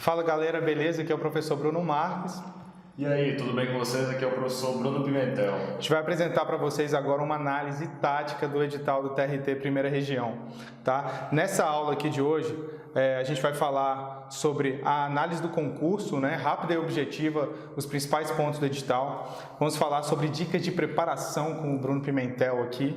Fala galera, beleza? Aqui é o professor Bruno Marques. E aí, tudo bem com vocês? Aqui é o professor Bruno Pimentel. A gente vai apresentar para vocês agora uma análise tática do edital do TRT Primeira Região. Tá? Nessa aula aqui de hoje, a gente vai falar sobre a análise do concurso, né, rápida e objetiva, os principais pontos do edital. Vamos falar sobre dicas de preparação com o Bruno Pimentel aqui.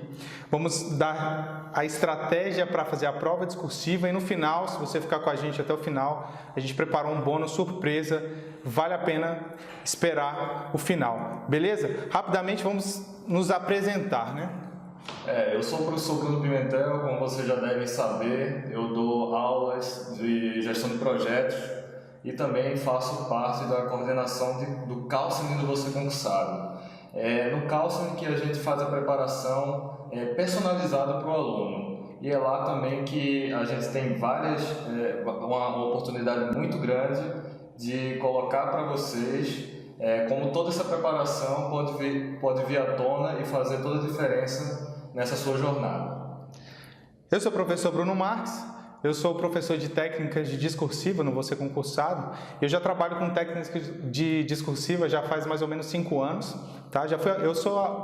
Vamos dar a estratégia para fazer a prova discursiva e no final, se você ficar com a gente até o final, a gente preparou um bônus surpresa. Vale a pena esperar o final, beleza? Rapidamente vamos nos apresentar, né? Eu sou o professor Bruno Pimentel, como vocês já devem saber, eu dou aulas de gestão de projetos e também faço parte da coordenação do Counseling do Você Concursado. No Counseling que a gente faz a preparação personalizada para o aluno e é lá também que a gente tem uma oportunidade muito grande de colocar para vocês como toda essa preparação pode vir à tona e fazer toda a diferença nessa sua jornada. Eu sou o professor Bruno Marques, eu sou professor de técnicas de discursiva no Você Concursado. Eu já trabalho com técnicas de discursiva já faz mais ou menos 5 anos. Tá?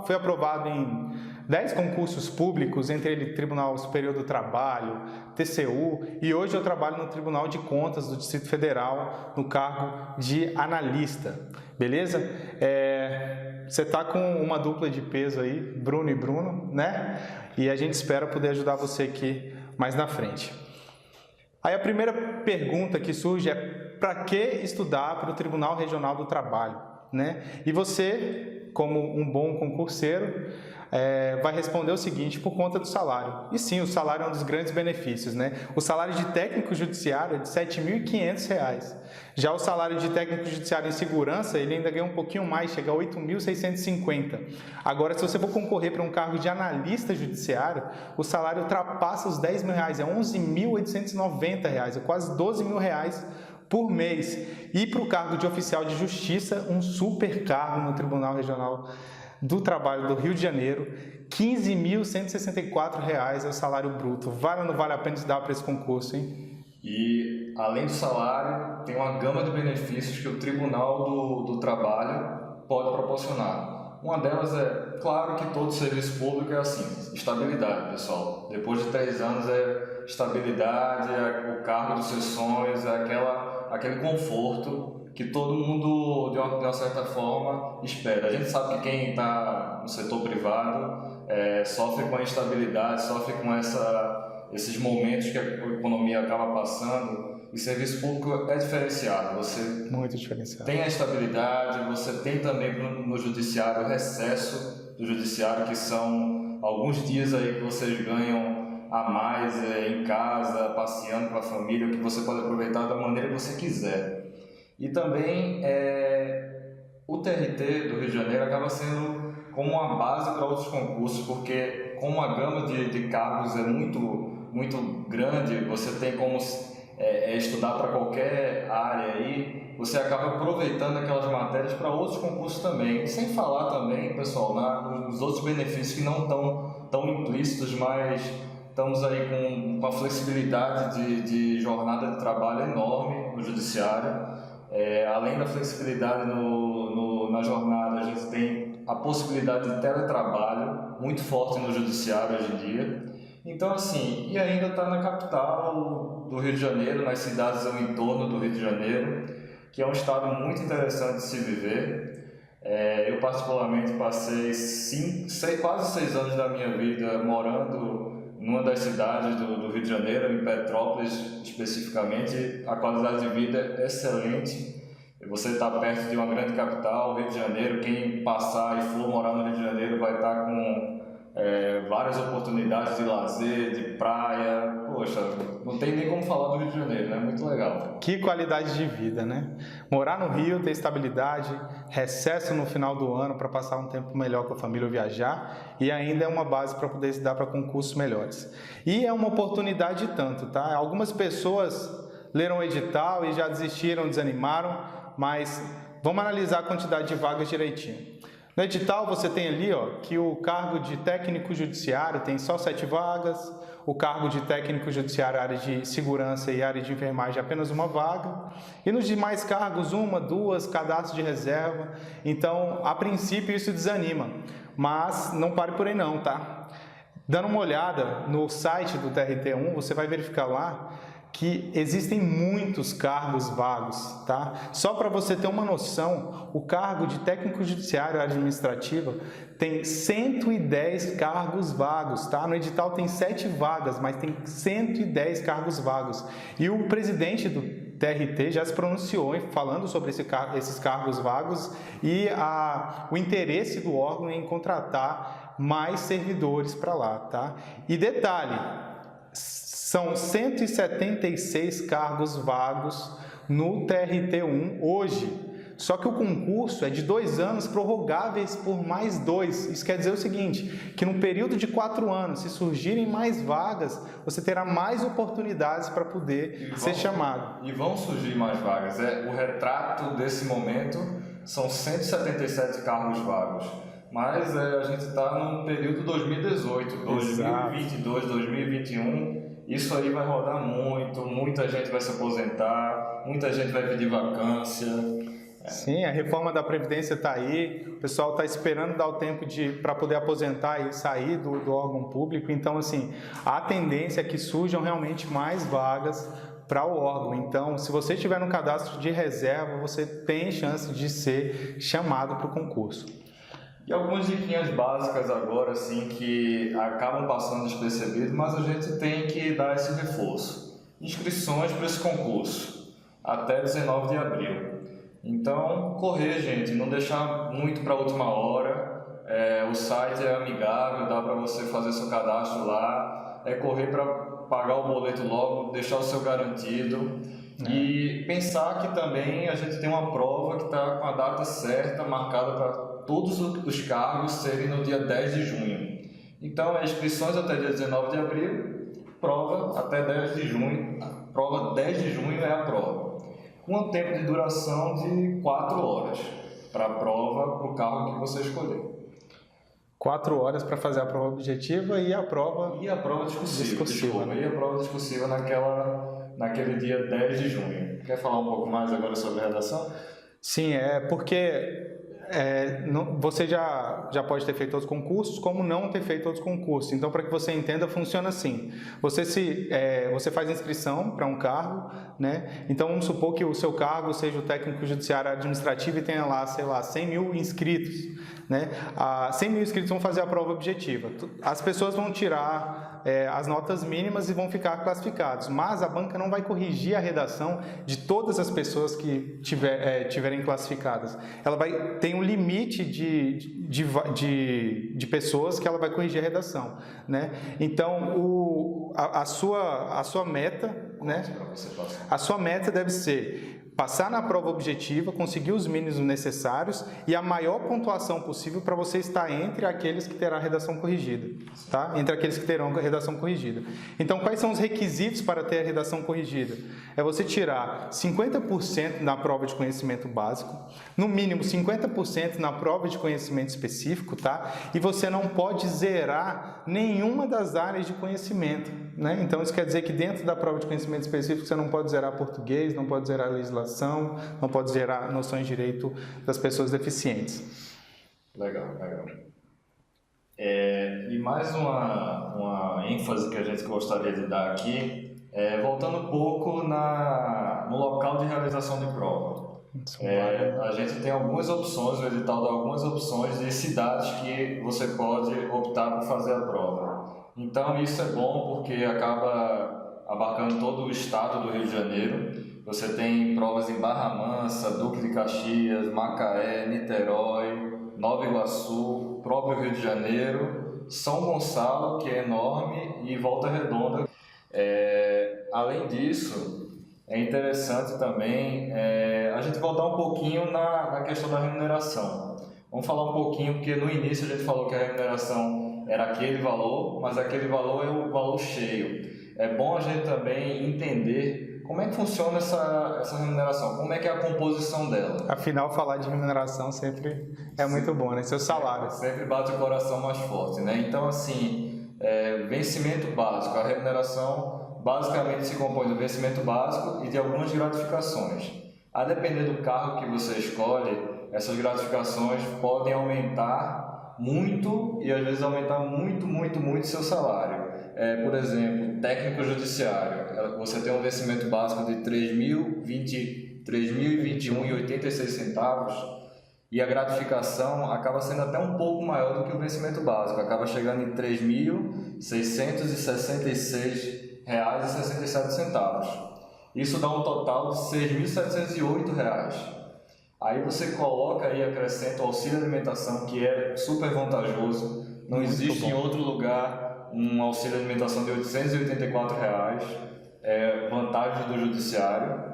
Fui aprovado em 10 concursos públicos, entre eles Tribunal Superior do Trabalho, TCU, e hoje eu trabalho no Tribunal de Contas do Distrito Federal, no cargo de analista, beleza? Você está com uma dupla de peso aí, Bruno e Bruno, né? E a gente espera poder ajudar você aqui mais na frente. Aí a primeira pergunta que surge é: para que estudar para o Tribunal Regional do Trabalho, né? E você, como um bom concurseiro, vai responder o seguinte: por conta do salário. E sim, o salário é um dos grandes benefícios, né? O salário de técnico judiciário é de R$ 7.500. Já o salário de técnico judiciário em segurança, ele ainda ganha um pouquinho mais, chega a R$ 8.650. Agora, se você for concorrer para um cargo de analista judiciário, o salário ultrapassa os R$ 10.000, é R$ 11.890, é quase R$ 12.000 por mês. E para o cargo de oficial de justiça, um super cargo no Tribunal Regional do Trabalho do Rio de Janeiro, R$ 15.164 é o salário bruto. Vale ou não vale a pena estudar para esse concurso, hein? E, além do salário, tem uma gama de benefícios que o Tribunal do Trabalho pode proporcionar. Uma delas é, claro que todo serviço público é assim, estabilidade, pessoal. Depois de 3 anos é estabilidade, é o cargo dos seus sonhos, é aquele conforto que todo mundo, de uma certa forma, espera. A gente sabe que quem está no setor privado sofre com a instabilidade, sofre com esses momentos que a economia acaba passando. E serviço público é diferenciado. Você muito diferenciado. Tem a estabilidade, você tem também no judiciário o recesso do judiciário, que são alguns dias aí que vocês ganham a mais em casa, passeando com a família, que você pode aproveitar da maneira que você quiser. E também o TRT do Rio de Janeiro acaba sendo como uma base para outros concursos, porque como a gama de cargos é muito grande, você tem como estudar para qualquer área aí, você acaba aproveitando aquelas matérias para outros concursos também. Sem falar também, pessoal, nos outros benefícios que não estão tão implícitos, mas estamos aí com uma flexibilidade de jornada de trabalho enorme no judiciário. Além da flexibilidade na jornada, a gente tem a possibilidade de teletrabalho muito forte no judiciário hoje em dia. Então, assim, e ainda está na capital do Rio de Janeiro, nas cidades ao entorno do Rio de Janeiro, que é um estado muito interessante de se viver. Eu, particularmente, passei quase 6 anos da minha vida morando numa das cidades do Rio de Janeiro, em Petrópolis especificamente. A qualidade de vida é excelente. Você está perto de uma grande capital, o Rio de Janeiro. Quem passar e for morar no Rio de Janeiro vai estar com várias oportunidades de lazer, de praia. Poxa, não tem nem como falar do Rio de Janeiro, né? Muito legal. Que qualidade de vida, né? Morar no Rio, ter estabilidade, recesso no final do ano para passar um tempo melhor com a família ou viajar, e ainda é uma base para poder se dar para concursos melhores. E é uma oportunidade tanto, tá? Algumas pessoas leram o edital e já desistiram, desanimaram, mas vamos analisar a quantidade de vagas direitinho. No edital você tem ali que o cargo de técnico judiciário tem só 7 vagas, o cargo de técnico judiciário, área de segurança e área de enfermagem, apenas uma vaga. E nos demais cargos, uma, duas, cadastro de reserva. Então, a princípio, isso desanima. Mas não pare por aí não, tá? Dando uma olhada no site do TRT1, você vai verificar lá que existem muitos cargos vagos, tá? Só para você ter uma noção, o cargo de técnico judiciário administrativa tem 110 cargos vagos, tá? No edital tem 7 vagas, mas tem 110 cargos vagos. E o presidente do TRT já se pronunciou falando sobre esses cargos vagos e o interesse do órgão em contratar mais servidores para lá, tá? E detalhe, são 176 cargos vagos no TRT1 hoje. Só que o concurso é de 2 anos, prorrogáveis por mais 2. Isso quer dizer o seguinte, que no período de 4 anos, se surgirem mais vagas, você terá mais oportunidades para poder ser chamado. E vão surgir mais vagas. O retrato desse momento são 177 cargos vagos. Mas a gente está num período 2018, 2022, 2021... Isso aí vai rodar muito, muita gente vai se aposentar, muita gente vai pedir vacância. Sim, a reforma da Previdência está aí, o pessoal está esperando dar o tempo para poder aposentar e sair do órgão público. Então, assim, a tendência é que surjam realmente mais vagas para o órgão. Então, se você estiver no cadastro de reserva, você tem chance de ser chamado para o concurso. E algumas diquinhas básicas agora, assim, que acabam passando despercebido, mas a gente tem que dar esse reforço. Inscrições para esse concurso, até 19 de abril. Então, correr, gente, não deixar muito para a última hora. O site é amigável, dá para você fazer seu cadastro lá. É correr para pagar o boleto logo, deixar o seu garantido. E pensar que também a gente tem uma prova que está com a data certa, marcada para todos os cargos serem no dia 10 de junho. Então, inscrições até dia 19 de abril, prova até 10 de junho. Prova 10 de junho é a prova. Com um tempo de duração de 4 horas para a prova, para o cargo que você escolher. 4 horas para fazer a prova objetiva e a prova discursiva. Desculpa, né? E a prova discursiva naquele dia 10 de junho. Quer falar um pouco mais agora sobre a redação? Sim, porque você já pode ter feito os concursos, como não ter feito os concursos. Então, para que você entenda, funciona assim. Você faz inscrição para um cargo, né? Então, vamos supor que o seu cargo seja o técnico judiciário administrativo e tenha lá, sei lá, 100 mil inscritos, né? 100 mil inscritos vão fazer a prova objetiva. As pessoas vão tirar as notas mínimas e vão ficar classificados, mas a banca não vai corrigir a redação de todas as pessoas que tiverem classificadas. Ela tem um limite de pessoas que ela vai corrigir a redação, né? Então, a sua meta, né? A sua meta deve ser passar na prova objetiva, conseguir os mínimos necessários e a maior pontuação possível para você estar entre aqueles que terão a redação corrigida, tá? Entre aqueles que terão a redação corrigida. Então, quais são os requisitos para ter a redação corrigida? É você tirar 50% na prova de conhecimento básico, no mínimo 50% na prova de conhecimento específico, tá? E você não pode zerar nenhuma das áreas de conhecimento, né? Então, isso quer dizer que dentro da prova de conhecimento específico você não pode zerar português, não pode zerar legislação, não pode zerar noções de direito das pessoas deficientes. Legal. E mais uma ênfase que a gente gostaria de dar aqui, voltando um pouco no local de realização de prova. A gente tem algumas opções, o edital dá algumas opções de cidades que você pode optar por fazer a prova. Então isso é bom porque acaba abarcando todo o estado do Rio de Janeiro. Você tem provas em Barra Mansa, Duque de Caxias, Macaé, Niterói, Nova Iguaçu, próprio Rio de Janeiro, São Gonçalo, que é enorme, e Volta Redonda. Além disso, é interessante também a gente voltar um pouquinho na questão da remuneração. Vamos falar um pouquinho, porque no início a gente falou que a remuneração era aquele valor, mas aquele valor é o valor cheio. É bom a gente também entender como é que funciona essa remuneração, como é que é a composição dela. Afinal, falar de remuneração sempre é muito bom, né? Seu salário. Sempre bate o coração mais forte, né? Então, assim, Vencimento básico. A remuneração basicamente se compõe do vencimento básico e de algumas gratificações. A depender do cargo que você escolhe, essas gratificações podem aumentar muito e às vezes aumentar muito seu salário. Por exemplo, técnico judiciário, você tem um vencimento básico de R$ 3.021,86 e a gratificação acaba sendo até um pouco maior do que o vencimento básico, acaba chegando em R$ 3.666,67. Isso dá um total de R$ 6.708. Aí você coloca e acrescenta o auxílio alimentação, que é super vantajoso. Não existe em outro lugar um auxílio alimentação de R$ 884, vantagem do judiciário.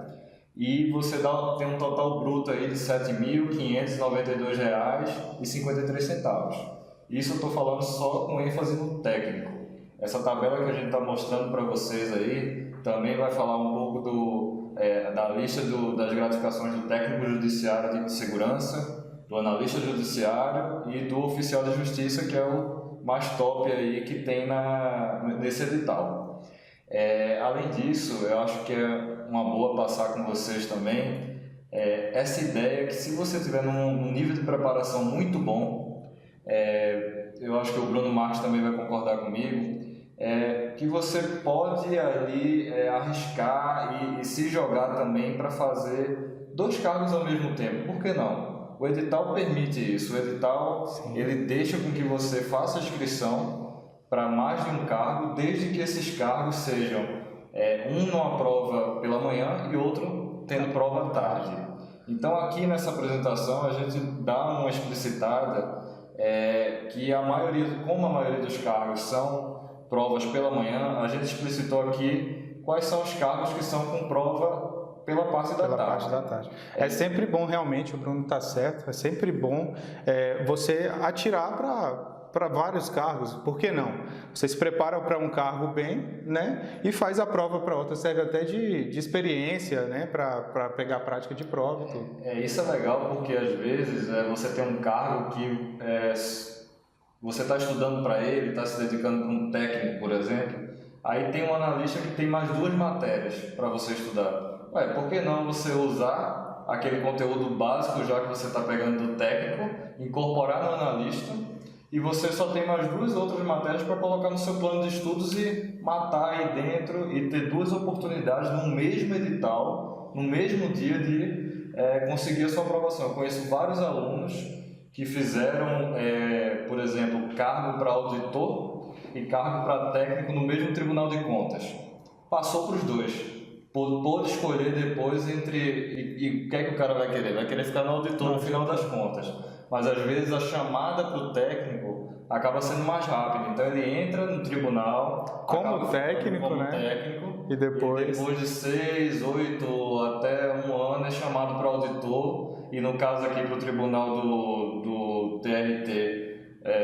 E você tem um total bruto aí de R$ 7.592,53. Isso eu estou falando só com ênfase no técnico. Essa tabela que a gente está mostrando para vocês aí também vai falar um pouco da lista das gratificações do técnico judiciário de segurança, do analista judiciário e do oficial de justiça, que é o mais top aí que tem nesse edital. Além disso, eu acho que é uma boa passar com vocês também essa ideia que, se você tiver num nível de preparação muito bom, eu acho que o Bruno Marques também vai concordar comigo, que você pode ali arriscar e se jogar também para fazer 2 cargos ao mesmo tempo. Por que não? O edital permite isso. O edital ele deixa com que você faça a inscrição para mais de um cargo, desde que esses cargos sejam um numa prova pela manhã e outro tendo prova à tarde. Então aqui nessa apresentação a gente dá uma explicitada que como a maioria dos cargos são provas pela manhã, a gente explicitou aqui quais são os cargos que são com prova pela parte da tarde. É sempre bom, realmente, o Bruno está certo, é sempre bom você atirar para vários cargos. Por que não? Você se prepara para um cargo bem, né, e faz a prova para outro, serve até de experiência, né, para pegar a prática de prova e tudo. Isso é legal porque às vezes você tem um cargo que você está estudando para ele, está se dedicando para um técnico, por exemplo, aí tem um analista que tem mais 2 matérias para você estudar. Por que não você usar aquele conteúdo básico já que você está pegando do técnico, incorporar no analista, e você só tem mais 2 outras matérias para colocar no seu plano de estudos e matar aí dentro e ter 2 oportunidades no mesmo edital, no mesmo dia de conseguir a sua aprovação. Eu conheço vários alunos que fizeram, por exemplo, cargo para auditor e cargo para técnico no mesmo Tribunal de Contas. Passou para os 2. Pôde escolher depois entre... E o que é que o cara vai querer? Vai querer ficar no auditor no final das contas. Mas às vezes a chamada para o técnico acaba sendo mais rápida. Então ele entra no tribunal como técnico, e depois de 6, 8 até 1 ano é chamado para auditor. E no caso aqui para o tribunal do TRT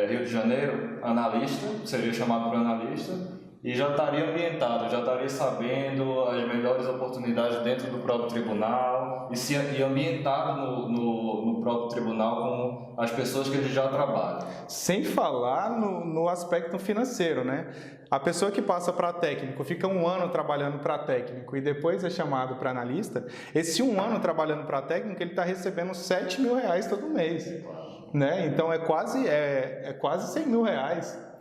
Rio de Janeiro, analista, seria chamado para analista. E já estaria ambientado, já estaria sabendo as melhores oportunidades dentro do próprio tribunal e ambientado no próprio tribunal com as pessoas que ele já trabalha. Sem falar no aspecto financeiro, né? A pessoa que passa para técnico, fica 1 ano trabalhando para técnico e depois é chamado para analista, esse 1 ano trabalhando para técnico, ele está recebendo R$ 7.000 todo mês, né? Então é quase R$ 100.000.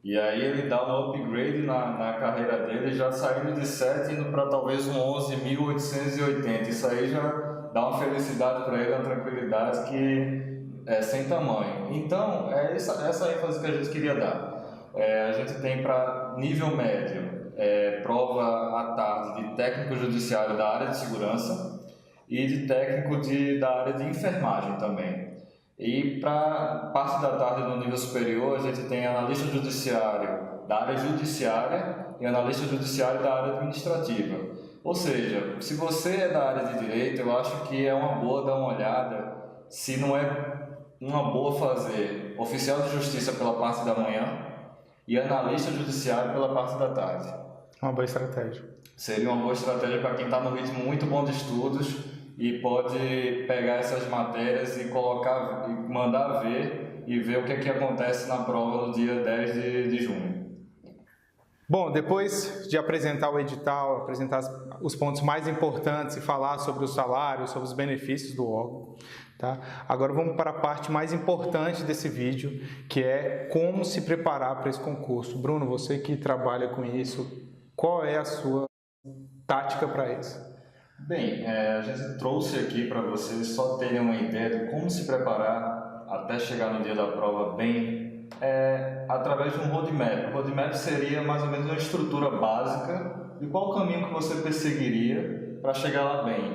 E aí ele dá um upgrade na carreira dele, já saindo de 7 indo para talvez um 11.880. Isso aí já dá uma felicidade para ele, uma tranquilidade que é sem tamanho. Então, é essa ênfase que a gente queria dar. A gente tem para nível médio, prova à tarde de técnico judiciário da área de segurança e de técnico da área de enfermagem também. E para parte da tarde no nível superior, a gente tem analista judiciário da área judiciária e analista judiciário da área administrativa. Ou seja, se você é da área de direito, eu acho que é uma boa dar uma olhada se não é uma boa fazer oficial de justiça pela parte da manhã e analista judiciário pela parte da tarde. Uma boa estratégia. Seria uma boa estratégia para quem está num ritmo muito bom de estudos e pode pegar essas matérias e colocar, e mandar ver e ver o que é que acontece na prova no dia 10 de junho. Bom, depois de apresentar o edital, apresentar os pontos mais importantes e falar sobre o salário, sobre os benefícios do órgão, tá? Agora vamos para a parte mais importante desse vídeo, que é como se preparar para esse concurso. Bruno, você que trabalha com isso, qual é a sua tática para isso? Bem, a gente trouxe aqui para vocês só terem uma ideia de como se preparar até chegar no dia da prova bem, através de um roadmap. O roadmap seria mais ou menos uma estrutura básica de qual caminho que você perseguiria para chegar lá bem.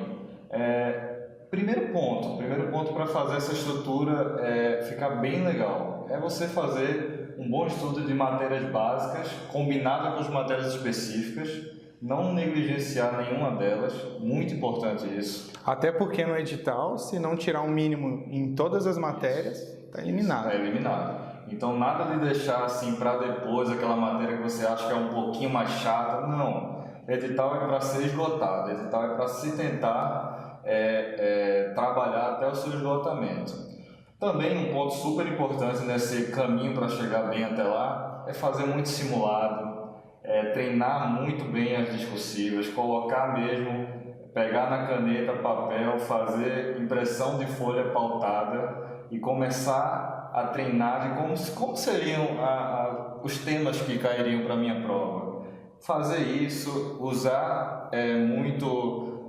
Primeiro ponto para fazer essa estrutura ficar bem legal é você fazer um bom estudo de matérias básicas combinado com as matérias específicas, não negligenciar nenhuma delas, muito importante isso. Até porque no edital, se não tirar um mínimo em todas as matérias, está eliminado. Está eliminado. Então nada de deixar assim para depois aquela matéria que você acha que é um pouquinho mais chata, não. Edital é para ser esgotado, edital é para se tentar trabalhar até o seu esgotamento. Também um ponto super importante nesse caminho para chegar bem até lá é fazer muito simulado, treinar muito bem as discursivas, colocar mesmo, pegar na caneta, papel, fazer impressão de folha pautada e começar a treinar de como seriam os temas que cairiam para a minha prova. Fazer isso, usar muito,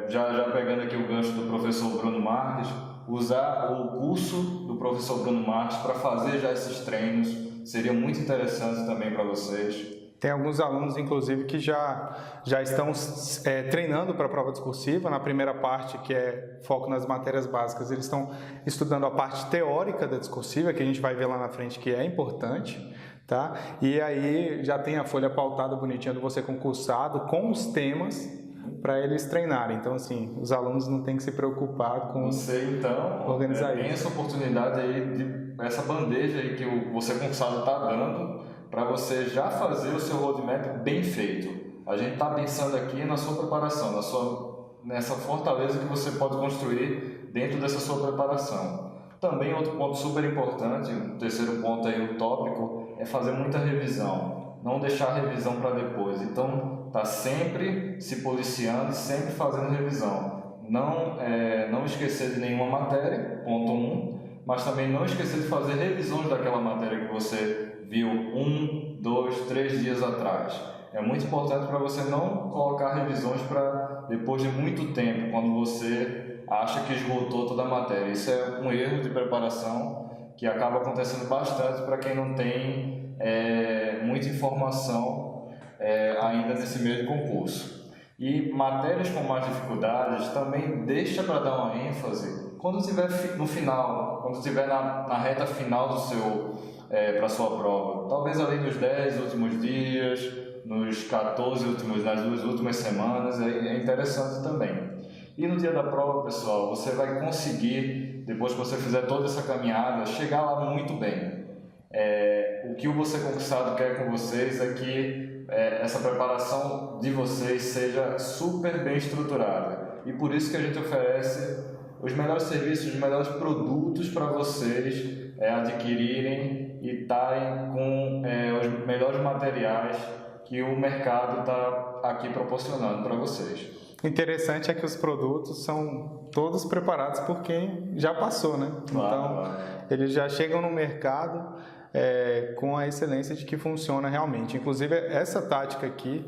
já pegando aqui o gancho do professor Bruno Marques, usar o curso do professor Bruno Marques para fazer já esses treinos, seria muito interessante também para vocês. Tem alguns alunos, inclusive, que já estão treinando para a prova discursiva. Na primeira parte, que é foco nas matérias básicas, eles estão estudando a parte teórica da discursiva, que a gente vai ver lá na frente, que é importante, tá? E aí já tem a folha pautada bonitinha do Você Concursado, com os temas para eles treinarem. Então, assim, os alunos não têm que se preocupar com organizar tem essa oportunidade aí, essa bandeja aí que o Você Concursado está dando, para você já fazer o seu roadmap bem feito. A gente está pensando aqui na sua preparação, nessa fortaleza que você pode construir dentro dessa sua preparação. Também outro ponto super importante, o terceiro ponto aí, o tópico, é fazer muita revisão. Não deixar a revisão para depois. Então, tá sempre se policiando, sempre fazendo revisão. Não esquecer de nenhuma matéria, ponto 1, mas também não esquecer de fazer revisões daquela matéria que você viu 1, 2, 3 dias atrás. É muito importante para você não colocar revisões para depois de muito tempo, quando você acha que esgotou toda a matéria. Isso é um erro de preparação que acaba acontecendo bastante para quem não tem muita informação ainda nesse meio de concurso. E matérias com mais dificuldades também deixa para dar uma ênfase quando estiver no final, quando estiver na reta final do seu para a sua prova. Talvez ali nos 10 últimos dias, nos 14 últimos, nas 2 últimas semanas, é interessante também. E no dia da prova, pessoal, você vai conseguir, depois que você fizer toda essa caminhada, chegar lá muito bem. O que o Você Concursado quer com vocês é que essa preparação de vocês seja super bem estruturada. E por isso que a gente oferece os melhores serviços, os melhores produtos para vocês adquirirem e estarem com os melhores materiais que o mercado está aqui proporcionando para vocês. Interessante é que os produtos são todos preparados por quem já passou, né? Então, eles já chegam no mercado com a excelência de que funciona realmente. Inclusive, essa tática aqui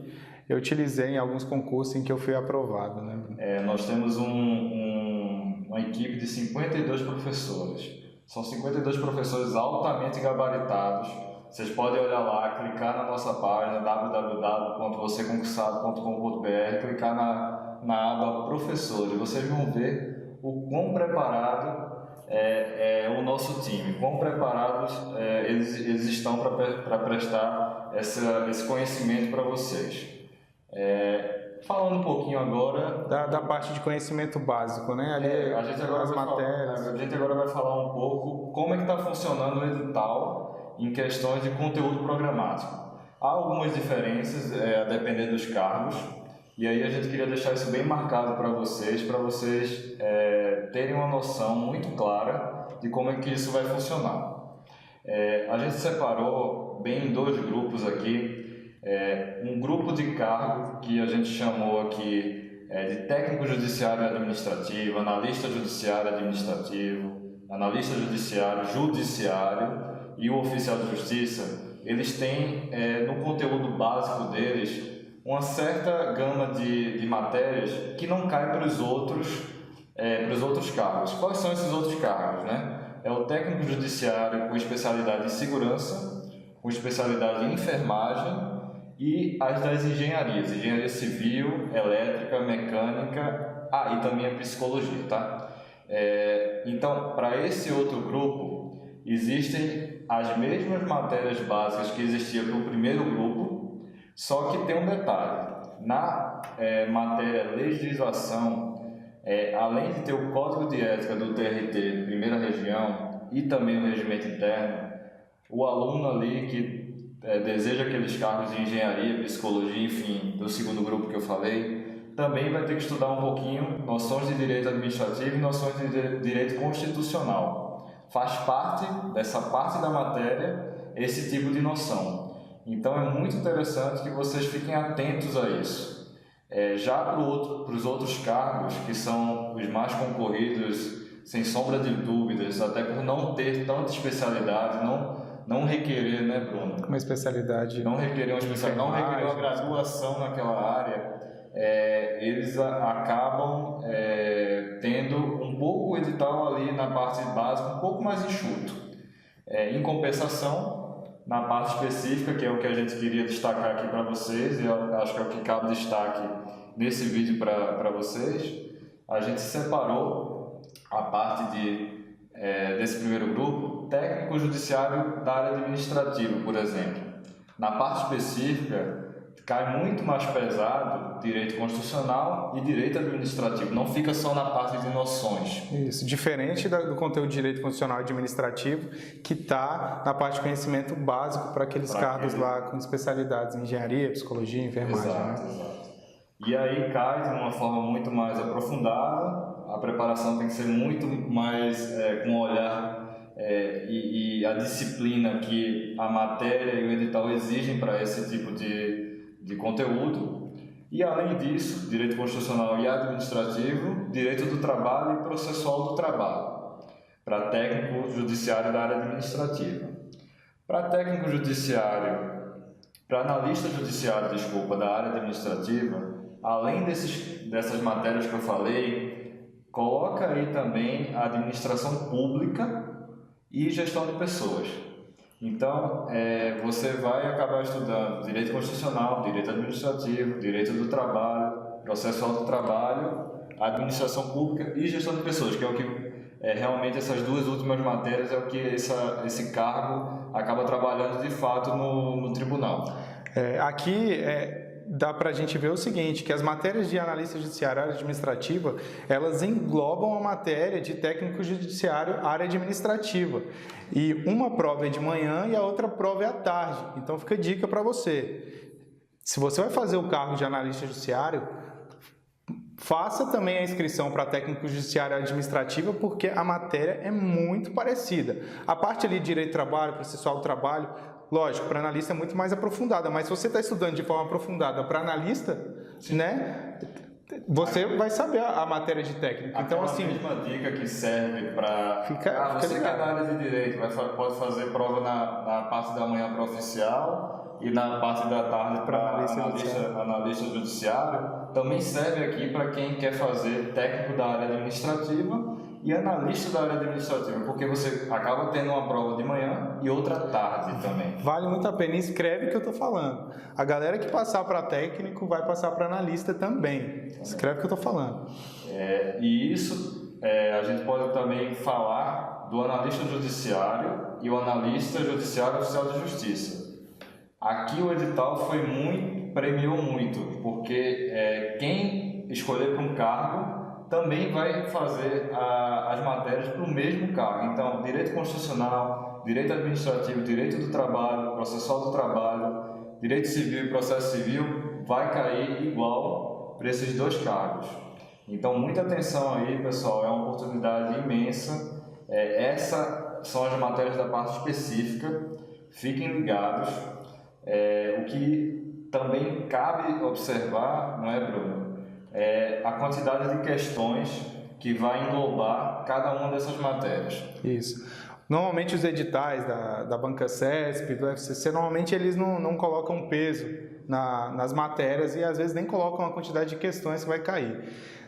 eu utilizei em alguns concursos em que eu fui aprovado, né? Nós temos uma equipe de 52 professores. São 52 professores altamente gabaritados. Vocês podem olhar lá, clicar na nossa página www.voceconcursado.com.br, clicar na aba Professores. Vocês vão ver o quão preparado é o nosso time, quão preparados eles estão para prestar esse conhecimento para vocês. Falando um pouquinho agora da parte de conhecimento básico, né? Ali a gente agora vai falar um pouco como é que está funcionando o edital em questões de conteúdo programático. Há algumas diferenças a depender dos cargos, E aí a gente queria deixar isso bem marcado para vocês terem uma noção muito clara de como é que isso vai funcionar. A gente separou bem em 2 grupos aqui, um grupo de cargo que a gente chamou aqui de técnico judiciário administrativo, analista judiciário administrativo, analista judiciário judiciário e o oficial de justiça. Eles têm no conteúdo básico deles uma certa gama de matérias que não cai para os outros cargos. Quais são esses outros cargos, né? É o técnico judiciário com especialidade em segurança, com especialidade em enfermagem e as das engenharias, engenharia civil, elétrica, mecânica, e também a psicologia, tá? Então, para esse outro grupo, existem as mesmas matérias básicas que existiam para o primeiro grupo, só que tem um detalhe. Na matéria legislação, além de ter o Código de Ética do TRT, primeira região, e também o regimento interno, o aluno ali que deseja aqueles cargos de engenharia, psicologia, enfim, do segundo grupo que eu falei, também vai ter que estudar um pouquinho noções de direito administrativo e noções de direito constitucional. Faz parte dessa parte da matéria esse tipo de noção. Então é muito interessante que vocês fiquem atentos a isso. Já para os outros cargos, que são os mais concorridos, sem sombra de dúvidas, até por não ter tanta especialidade, não requerer, né, Bruno? Uma especialidade. Não requerer uma especialidade, não requerer uma graduação naquela área, eles acabam tendo um pouco o edital ali na parte básica, um pouco mais enxuto. Em compensação, na parte específica, que é o que a gente queria destacar aqui para vocês, e eu acho que é o que cabe destaque nesse vídeo para vocês, a gente separou a parte desse primeiro grupo, técnico judiciário da área administrativa, por exemplo. Na parte específica, cai muito mais pesado direito constitucional e direito administrativo, não fica só na parte de noções. Isso, diferente do conteúdo de direito constitucional e administrativo, que está na parte de conhecimento básico para aqueles cargos lá com especialidades em engenharia, psicologia, enfermagem. Exato, exato. E aí cai de uma forma muito mais aprofundada, a preparação tem que ser muito mais com o olhar e a disciplina que a matéria e o edital exigem para esse tipo de conteúdo. E além disso, direito constitucional e administrativo, direito do trabalho e processual do trabalho, para técnico judiciário da área administrativa. Para técnico judiciário, para analista judiciário, da área administrativa, além dessas matérias que eu falei, coloca aí também a administração pública e gestão de pessoas. Então, você vai acabar estudando direito constitucional, direito administrativo, direito do trabalho, processual do trabalho, administração pública e gestão de pessoas, que é o que realmente essas 2 últimas matérias é o que esse cargo acaba trabalhando de fato no tribunal. Aqui dá para a gente ver o seguinte, que as matérias de analista judiciário área administrativa, elas englobam a matéria de técnico judiciário área administrativa. E uma prova é de manhã e a outra prova é à tarde. Então fica a dica para você. Se você vai fazer o cargo de analista judiciário, faça também a inscrição para técnico judiciário administrativa, porque a matéria é muito parecida. A parte ali de direito do trabalho, processual do trabalho, lógico, para analista é muito mais aprofundada, mas se você está estudando de forma aprofundada para analista, né, você vai saber a matéria de técnico. Então, assim, a mesma dica que serve para você que é da área de direito, pode fazer prova na parte da manhã para oficial e na parte da tarde para analista judiciário, também serve aqui para quem quer fazer técnico da área administrativa e analista da área administrativa, porque você acaba tendo uma prova de manhã e outra tarde também. Vale muito a pena, escreve o que eu estou falando. A galera que passar para técnico vai passar para analista também. Escreve o que eu estou falando. E isso a gente pode também falar do analista judiciário e o analista judiciário oficial de justiça. Aqui o edital premiou muito, porque quem escolher para um cargo também vai fazer as matérias para o mesmo cargo. Então, direito constitucional, direito administrativo, direito do trabalho, processual do trabalho, direito civil e processo civil vai cair igual para esses dois cargos. Então, muita atenção aí, pessoal, é uma oportunidade imensa. Essas são as matérias da parte específica, fiquem ligados. O que também cabe observar, não é, Bruno? A quantidade de questões que vai englobar cada uma dessas matérias. Isso. Normalmente os editais da Banca CESP, do FCC, normalmente eles não colocam peso nas matérias e às vezes nem colocam a quantidade de questões que vai cair.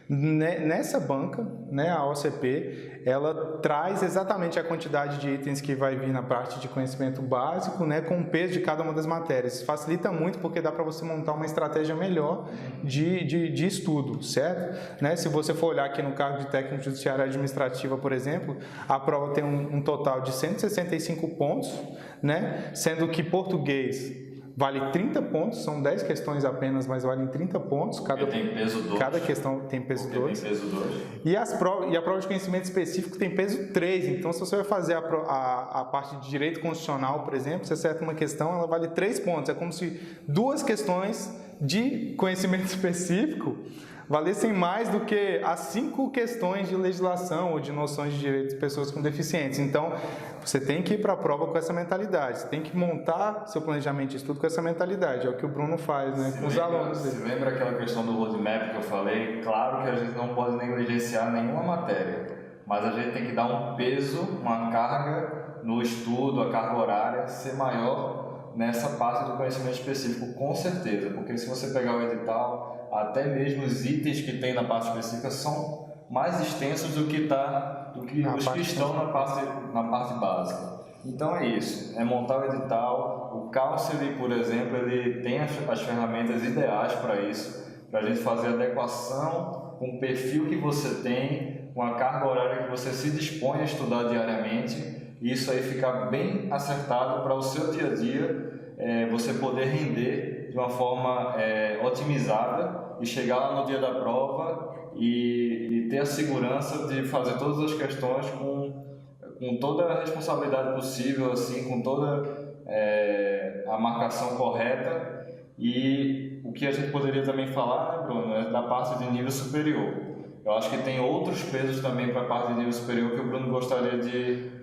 Nessa banca, né, a OCP, ela traz exatamente a quantidade de itens que vai vir na parte de conhecimento básico, né, com o peso de cada uma das matérias. Facilita muito porque dá para você montar uma estratégia melhor de estudo, certo? Né, se você for olhar aqui no cargo de técnico judiciário administrativa, por exemplo, a prova tem um total de 165 pontos, né, sendo que português vale 30 pontos, são 10 questões apenas, mas valem 30 pontos. Tem peso 2. Cada questão tem peso 2. E a prova de conhecimento específico tem peso 3. Então, se você vai fazer a parte de direito constitucional, por exemplo, você acerta uma questão, ela vale 3 pontos. É como se 2 questões de conhecimento específico valessem mais do que as 5 questões de legislação ou de noções de direitos de pessoas com deficientes. Então, você tem que ir para a prova com essa mentalidade, você tem que montar seu planejamento de estudo com essa mentalidade, é o que o Bruno faz, né, com os alunos dele. Você lembra aquela questão do roadmap que eu falei? Claro que a gente não pode negligenciar nenhuma matéria, mas a gente tem que dar um peso, uma carga no estudo, a carga horária ser maior nessa parte do conhecimento específico, com certeza, porque se você pegar o edital, até mesmo os itens que tem na parte específica são mais extensos do que os que estão na parte básica. Então é isso, é montar o edital. O Counseling, por exemplo, ele tem as ferramentas ideais para isso, para a gente fazer adequação com o perfil que você tem, com a carga horária que você se dispõe a estudar diariamente, e isso aí fica bem acertado para o seu dia a dia, você poder render de uma forma otimizada e chegar lá no dia da prova e ter a segurança de fazer todas as questões com toda a responsabilidade possível, assim, com toda a marcação correta. E o que a gente poderia também falar, né, Bruno, é da parte de nível superior. Eu acho que tem outros pesos também para a parte de nível superior que o Bruno gostaria de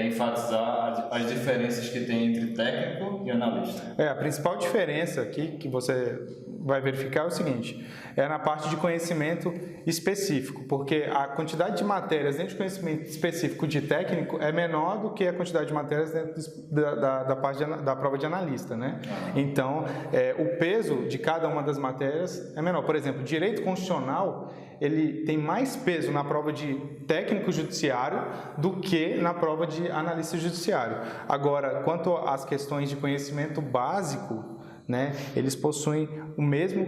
enfatizar as diferenças que tem entre técnico e analista. A principal diferença aqui que você vai verificar é o seguinte, é na parte de conhecimento específico, porque a quantidade de matérias dentro de conhecimento específico de técnico é menor do que a quantidade de matérias dentro da parte da prova de analista, né? Então, o peso de cada uma das matérias é menor. Por exemplo, direito constitucional, ele tem mais peso na prova de técnico judiciário do que na prova de analista judiciário. Agora, quanto às questões de conhecimento básico, né, eles possuem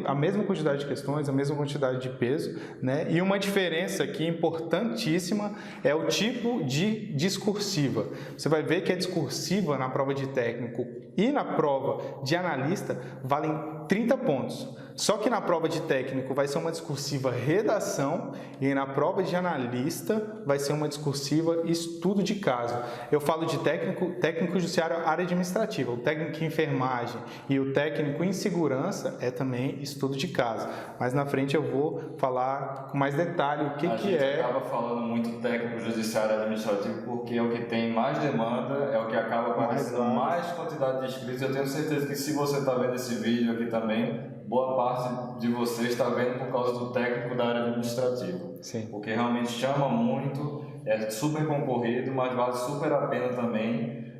a mesma quantidade de questões, a mesma quantidade de peso, né, e uma diferença aqui importantíssima é o tipo de discursiva. Você vai ver que a discursiva na prova de técnico e na prova de analista valem 30 pontos. Só que na prova de técnico vai ser uma discursiva redação e na prova de analista vai ser uma discursiva estudo de caso. Eu falo de técnico judiciário, área administrativa, o técnico em enfermagem e o técnico em segurança é também estudo de caso. Mas na frente eu vou falar com mais detalhe o que é. A gente acaba falando muito técnico judiciário administrativo porque é o que tem mais demanda, é o que acaba aparecendo mais quantidade de inscritos. Eu tenho certeza que se você está vendo esse vídeo aqui também, boa parte de vocês está vendo por causa do técnico da área administrativa. Sim. Porque realmente chama muito, é super concorrido, mas vale super a pena também,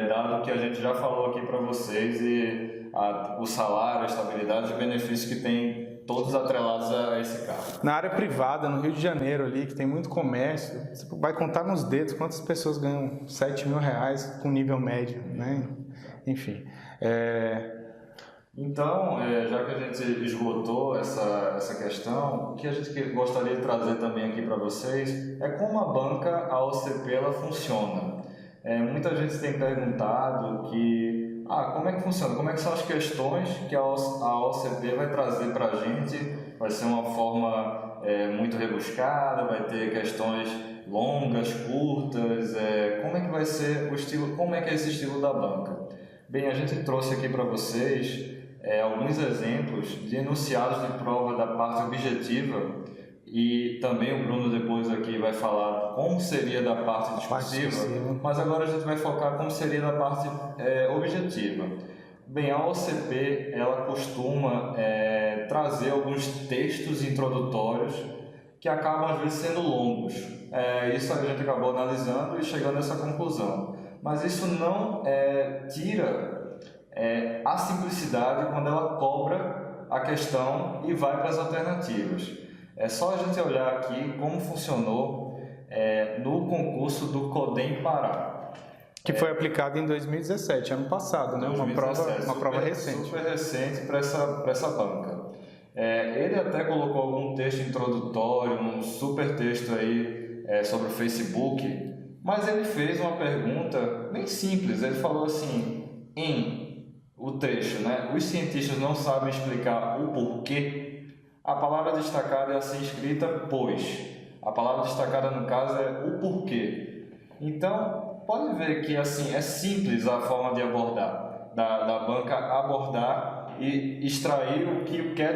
dado que a gente já falou aqui para vocês, e o salário, a estabilidade e os benefícios que tem todos atrelados a esse cargo. Na área privada, no Rio de Janeiro ali, que tem muito comércio, você vai contar nos dedos quantas pessoas ganham 7 mil reais com nível médio, né? Enfim, Então, já que a gente esgotou essa questão, o que a gente gostaria de trazer também aqui para vocês é como a banca, a OCP, ela funciona. Muita gente tem perguntado como é que funciona, como é que são as questões que a OCP vai trazer para a gente, vai ser uma forma muito rebuscada, vai ter questões longas, curtas, como é que vai ser o estilo, como é que é esse estilo da banca? Bem, a gente trouxe aqui para vocês alguns exemplos de enunciados de prova da parte objetiva, e também o Bruno depois aqui vai falar como seria da parte discursiva, mas agora a gente vai focar como seria da parte objetiva. Bem, a OCP ela costuma trazer alguns textos introdutórios que acabam às vezes sendo longos. Isso a gente acabou analisando e chegando a essa conclusão. Mas isso não tira a simplicidade quando ela cobra a questão e vai para as alternativas. É só a gente olhar aqui como funcionou no concurso do CODEM Pará. Que foi aplicado em 2017, ano passado, né? 2017, uma prova recente. Super recente para essa banca. Ele até colocou algum texto introdutório, um super texto aí sobre o Facebook, mas ele fez uma pergunta bem simples. Ele falou assim, o trecho, né? Os cientistas não sabem explicar o porquê. A palavra destacada é assim escrita, pois. A palavra destacada, no caso, é o porquê. Então, pode ver que assim é simples a forma de abordar, da banca abordar e extrair o que quer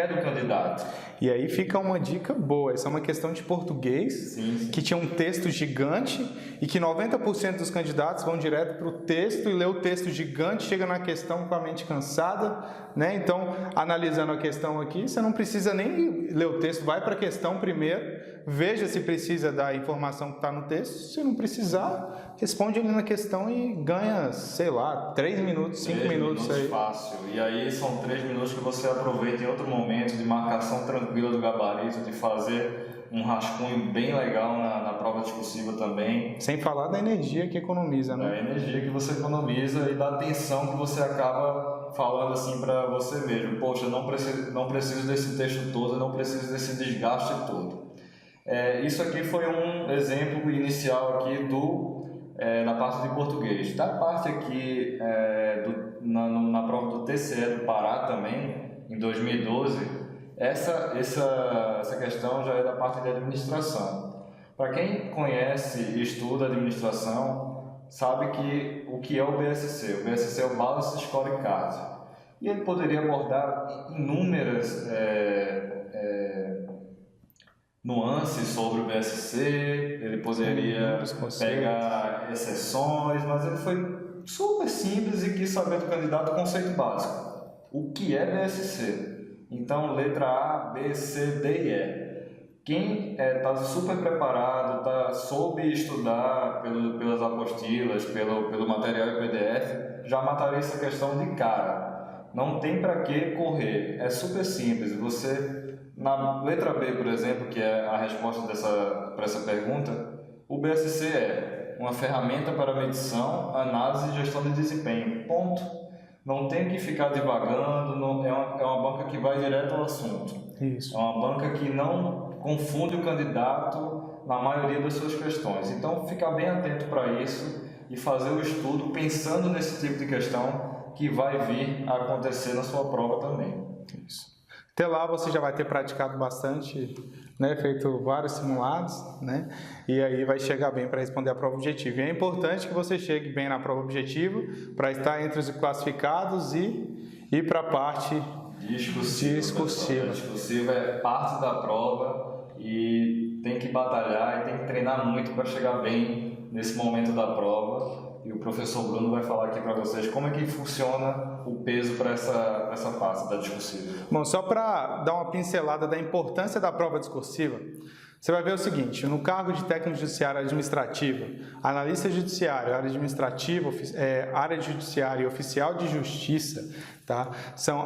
do candidato. E aí fica uma dica boa, essa é uma questão de português, sim. Que tinha um texto gigante e que 90% dos candidatos vão direto para o texto e lê o texto gigante, chega na questão com a mente cansada, né? Então, analisando a questão aqui, você não precisa nem ler o texto, vai para a questão primeiro, veja se precisa da informação que está no texto, se não precisar, responde ali na questão e ganha, sei lá, 3 minutos, 5 minutos aí. Fácil, e aí são 3 minutos que você aproveita em outro momento de marcação tranquila do gabarito, de fazer um rascunho bem legal na prova discursiva também. Sem falar da energia que economiza, né? Da energia que você economiza e da atenção que você acaba falando assim para você mesmo. Poxa, eu não preciso desse texto todo, eu não preciso desse desgaste todo. Isso aqui foi um exemplo inicial aqui da parte de português. Da parte aqui na prova do TCE do Pará também, em 2012, essa questão já é da parte de administração. Para quem conhece e estuda administração, sabe o que é o BSC. O BSC é o Balance Scorecard. E ele poderia abordar inúmeras nuances sobre o BSC, ele poderia pegar exceções, mas ele foi super simples e quis saber do candidato o conceito básico. O que é BSC? Então, letra A, B, C, D e E. Quem está super preparado, soube estudar pelas apostilas, pelo material e PDF, já mataria essa questão de cara. Não tem para que correr, é super simples. Você, na letra B, por exemplo, que é a resposta para essa pergunta, o BSC é uma ferramenta para medição, análise e gestão de desempenho. Ponto. Não tem que ficar divagando, é uma banca que vai direto ao assunto. Isso. É uma banca que não confunde o candidato na maioria das suas questões. Então, ficar bem atento para isso e fazer o estudo pensando nesse tipo de questão que vai vir a acontecer na sua prova também. Isso. Até lá você já vai ter praticado bastante, né, feito vários simulados, né, e aí vai chegar bem para responder a prova objetiva. E é importante que você chegue bem na prova objetiva para estar entre os classificados e ir para a parte discursiva. A discursiva é parte da prova e tem que batalhar e tem que treinar muito para chegar bem nesse momento da prova. E o professor Bruno vai falar aqui para vocês como é que funciona o peso para essa parte da discursiva. Bom, só para dar uma pincelada da importância da prova discursiva, você vai ver o seguinte: no cargo de técnico judiciário administrativa, analista judiciário, área administrativa, área judiciária e oficial de justiça, tá?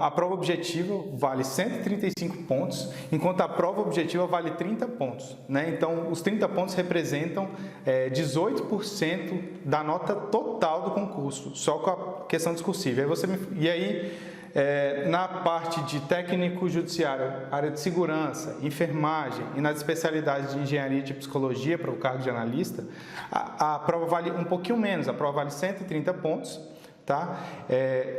A prova objetiva vale 135 pontos, enquanto a prova objetiva vale 30 pontos, né? Então, os 30 pontos representam 18% da nota total do concurso, só com a questão discursiva. Na parte de técnico judiciário, área de segurança, enfermagem e nas especialidades de engenharia e de psicologia para o cargo de analista, a prova vale um pouquinho menos, a prova vale 130 pontos, tá?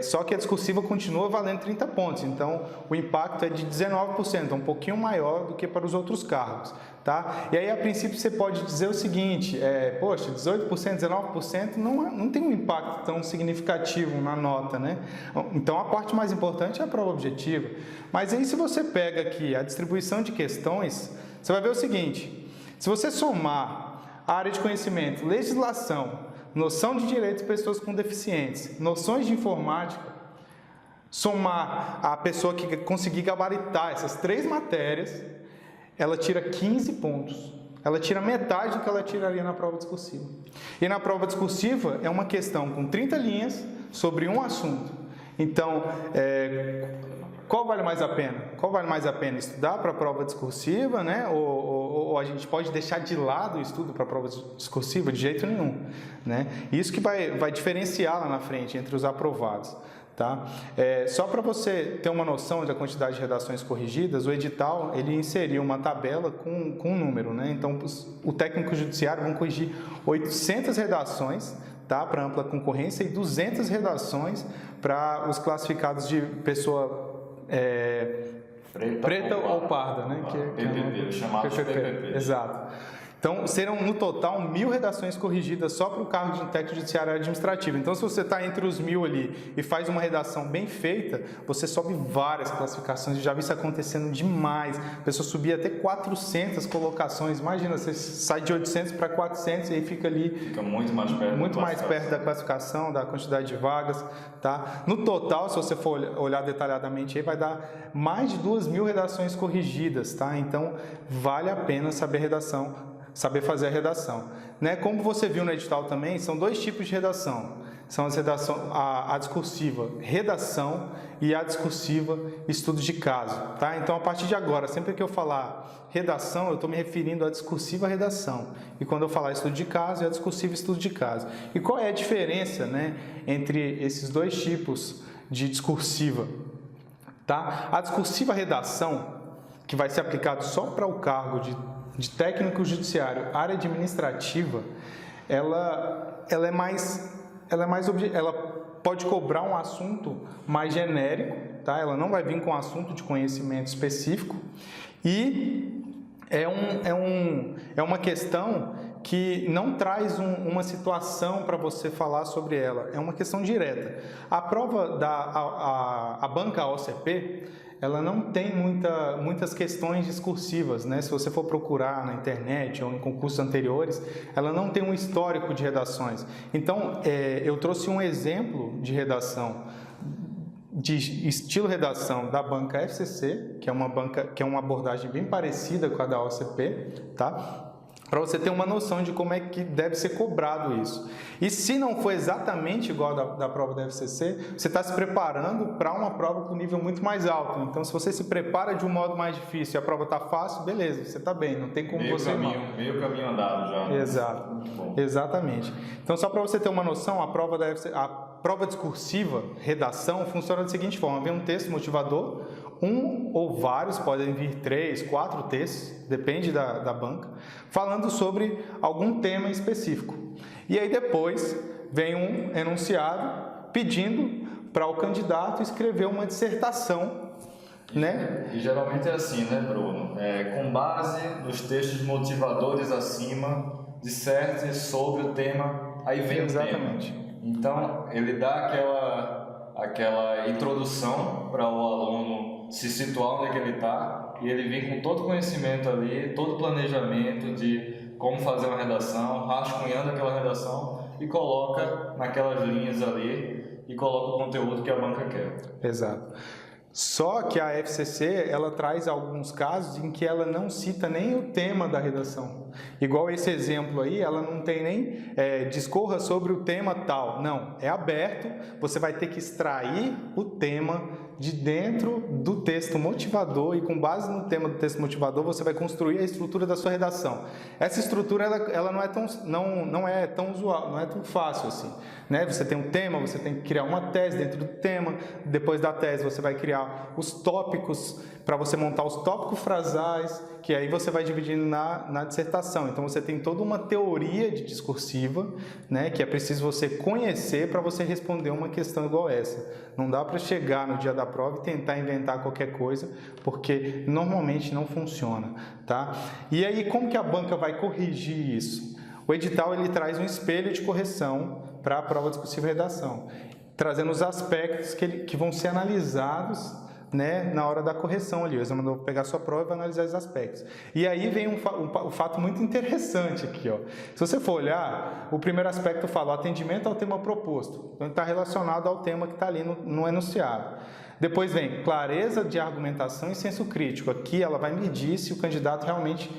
Só que a discursiva continua valendo 30 pontos, então o impacto é de 19%, é um pouquinho maior do que para os outros cargos, tá? E aí, a princípio, você pode dizer o seguinte, poxa, 18%, 19% não tem um impacto tão significativo na nota, né? Então, a parte mais importante é a prova objetiva. Mas aí, se você pega aqui a distribuição de questões, você vai ver o seguinte, se você somar a área de conhecimento, legislação, noção de direitos de pessoas com deficientes, noções de informática, somar a pessoa que conseguir gabaritar essas 3 matérias, ela tira 15 pontos. Ela tira metade do que ela tiraria na prova discursiva. E na prova discursiva é uma questão com 30 linhas sobre um assunto. Então, qual vale mais a pena? Qual vale mais a pena? Estudar para a prova discursiva, né? Ou a gente pode deixar de lado o estudo para a prova discursiva? De jeito nenhum, né? Isso que vai diferenciar lá na frente entre os aprovados, tá? Só para você ter uma noção da quantidade de redações corrigidas, o edital ele inseriu uma tabela com um número, né? Então, o técnico judiciário vão corrigir 800 redações, tá? Para ampla concorrência e 200 redações para os classificados de pessoa preta ou parda, né? PPP, chamado PPP. Exato. Então, serão no total 1.000 redações corrigidas só para o cargo de técnico judiciário administrativo. Então, se você está entre os 1.000 ali e faz uma redação bem feita, você sobe várias classificações. Eu já vi isso acontecendo demais. A pessoa subia até 400 colocações. Imagina, você sai de 800 para 400 e aí fica ali... Fica muito mais perto. Muito mais perto da classificação, da quantidade de vagas, tá? No total, se você for olhar detalhadamente aí, vai dar mais de 2.000 redações corrigidas, tá? Então, vale a pena saber saber fazer a redação, né? Como você viu no edital também, são 2 tipos de redação. São a discursiva redação e a discursiva estudo de caso, tá? Então, a partir de agora, sempre que eu falar redação, eu estou me referindo à discursiva redação. E quando eu falar estudo de caso, é a discursiva estudo de caso. E qual é a diferença, né, entre esses 2 tipos de discursiva? Tá? A discursiva redação, que vai ser aplicado só para o cargo de técnico judiciário, área administrativa, ela pode cobrar um assunto mais genérico, tá? Ela não vai vir com um assunto de conhecimento específico e é uma questão que não traz uma situação para você falar sobre ela, é uma questão direta. A prova a banca OCP, ela não tem muitas questões discursivas, né? Se você for procurar na internet ou em concursos anteriores, ela não tem um histórico de redações. Então, eu trouxe um exemplo de redação, de estilo redação da banca FCC, que é uma abordagem bem parecida com a da OCP, tá? Para você ter uma noção de como é que deve ser cobrado isso. E se não for exatamente igual da prova da FCC, você está se preparando para uma prova com nível muito mais alto. Então, se você se prepara de um modo mais difícil e a prova está fácil, beleza, você está bem, não tem como meio caminho andado já. Exato, exatamente. Então, só para você ter uma noção, a prova discursiva, redação, funciona da seguinte forma: vem um texto motivador, um ou vários, podem vir 3, 4 textos, depende da banca, falando sobre algum tema específico. E aí depois vem um enunciado pedindo para o candidato escrever uma dissertação, né? E geralmente é assim, né, Bruno? Com base nos textos motivadores acima, disserte sobre o tema, aí vem Exatamente. o tema. Então, ele dá aquela introdução para o aluno se situar onde é que ele está, e ele vem com todo o conhecimento ali, todo o planejamento de como fazer uma redação, rascunhando aquela redação e coloca naquelas linhas ali e coloca o conteúdo que a banca quer. Exato. Só que a FCC, ela traz alguns casos em que ela não cita nem o tema da redação. Igual esse exemplo aí, ela não tem nem discorra sobre o tema tal. Não, é aberto, você vai ter que extrair o tema de dentro do texto motivador e com base no tema do texto motivador você vai construir a estrutura da sua redação. Essa estrutura ela não é tão usual, não é tão fácil assim, né? Você tem um tema, você tem que criar uma tese dentro do tema, depois da tese você vai criar os tópicos para você montar os tópicos frasais que aí você vai dividindo na dissertação. Então você tem toda uma teoria de discursiva, né, que é preciso você conhecer para você responder uma questão igual essa. Não dá para chegar no dia da prova e tentar inventar qualquer coisa, porque normalmente não funciona, tá? E aí como que a banca vai corrigir isso? O edital ele traz um espelho de correção para a prova discursiva e redação, trazendo os aspectos que vão ser analisados, né, na hora da correção ali. O examinador vai pegar a sua prova e vai analisar os aspectos. E aí vem um fato muito interessante aqui, ó. Se você for olhar, o primeiro aspecto fala o atendimento ao tema proposto. Então, está relacionado ao tema que está ali no enunciado. Depois vem clareza de argumentação e senso crítico. Aqui ela vai medir se o candidato realmente